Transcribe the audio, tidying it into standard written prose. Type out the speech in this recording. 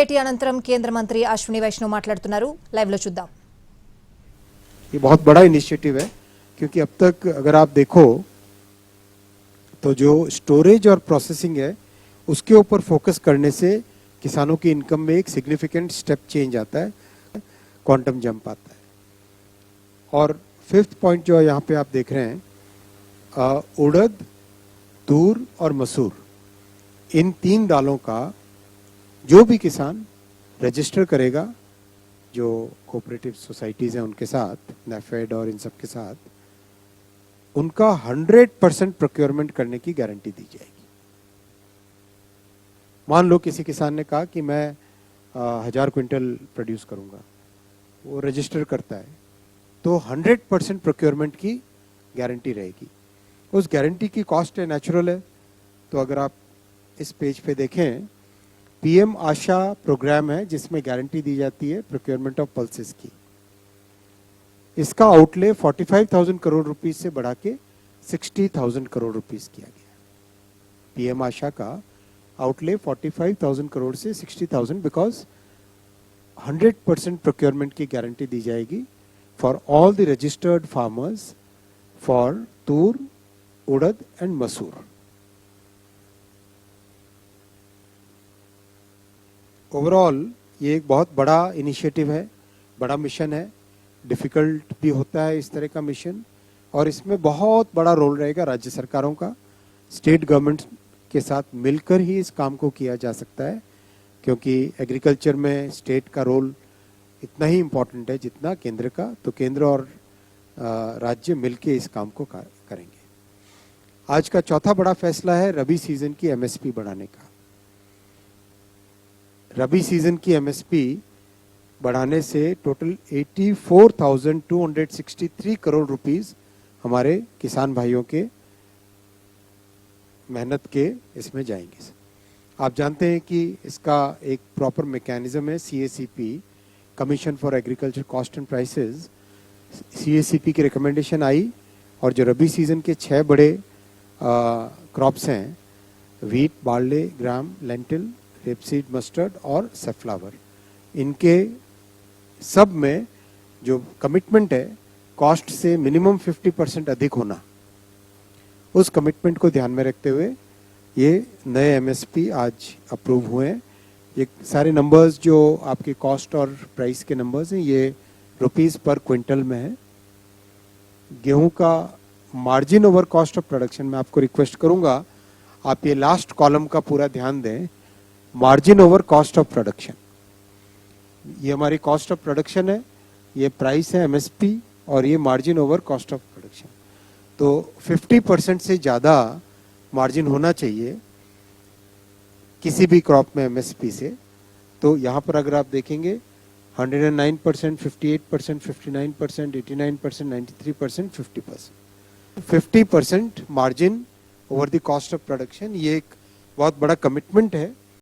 భేటీ అనంతరం కేంద్ర మంత్రి అశ్విని వైష్ణవ్ మాట్లాడుతున్నారు. లైవ్ లో చూద్దాం. ये बहुत बड़ा इनिशिएटिव है क्योंकि अब तक अगर आप देखो तो जो स्टोरेज और प्रोसेसिंग है उसके ऊपर फोकस करने से किसानों की इनकम में एक सिग्निफिकेंट स्टेप चेंज आता है, क्वांटम जंप आता है. और फिफ्थ पॉइंट जो यहाँ पे आप देख रहे हैं, उड़द, तूर और मसूर, इन 3 दालों का जो भी किसान रजिस्टर करेगा, जो कोऑपरेटिव सोसाइटीज हैं उनके साथ, नेफेड और इन सब के साथ, उनका 100% प्रोक्योरमेंट करने की गारंटी दी जाएगी. मान लो किसी किसान ने कहा कि मैं 1000 क्विंटल प्रोड्यूस करूंगा, वो रजिस्टर करता है तो 100% प्रोक्योरमेंट की गारंटी रहेगी. उस गारंटी की कॉस्ट है नेचुरल है. तो अगर आप इस पेज पे देखें, पीएम आशा प्रोग्राम है जिसमें गारंटी दी जाती है प्रोक्योरमेंट ऑफ पल्सेस की. इसका आउटले 45,000 करोड़ रुपीस से बढ़ा के 60,000 करोड़ रुपीस किया गया. पीएम आशा का आउटले 45,000 करोड़ से 60,000 बिकॉज 100% प्रोक्योरमेंट की गारंटी दी जाएगी for all the registered farmers for Toor, urad and मसूर. ओवरऑल ये एक बहुत बड़ा इनिशिएटिव है, बड़ा मिशन है. डिफिकल्ट भी होता है इस तरह का मिशन, और इसमें बहुत बड़ा रोल रहेगा राज्य सरकारों का. स्टेट गवर्नमेंट के साथ मिलकर ही इस काम को किया जा सकता है, क्योंकि एग्रीकल्चर में स्टेट का रोल इतना ही इम्पोर्टेंट है जितना केंद्र का. तो केंद्र और राज्य मिलकर इस काम को करेंगे. आज का चौथा बड़ा फैसला है रबी सीजन की एमएसपी बढ़ाने का. रबी सीजन की एमएसपी बढ़ाने से टोटल 84,263 करोड़ रुपीस हमारे किसान भाइयों के मेहनत के इसमें जाएंगे. आप जानते हैं कि इसका एक प्रॉपर मैकेनिज्म है, CACP, commission for agriculture cost and prices. CACP की रिकमेंडेशन आई और जो रबी सीजन के 6 बड़े क्रॉप्स हैं, वीट, बार्ले, ग्राम, लेंटिल, रेपसीड, मस्टर्ड और सनफ्लावर, इनके सब में जो कमिटमेंट है कॉस्ट से मिनिमम 50% अधिक होना, उस कमिटमेंट को ध्यान में रखते हुए ये नए एमएसपी आज अप्रूव हुए हैं. ये सारे नंबर्स जो आपके कॉस्ट और प्राइस के नंबर्स हैं, ये रुपीस पर क्विंटल में है. गेहूं का margin over cost of production में आपको रिक्वेस्ट करूंगा आप ये लास्ट कॉलम का पूरा ध्यान दें. Margin over cost of production, ये हमारी कॉस्ट ऑफ प्रोडक्शन है, ये प्राइस है एमएसपी, और ये margin over cost of production. तो 50% से ज़्यादा मार्जिन होना चाहिए किसी भी क्रॉप में एमएसपी से. तो यहाँ पर अगर आप देखेंगे 109%, 58%, 59%, 89%, 93%, 50%. 50% margin over the cost of production, ये एक बहुत बड़ा कमिटमेंट है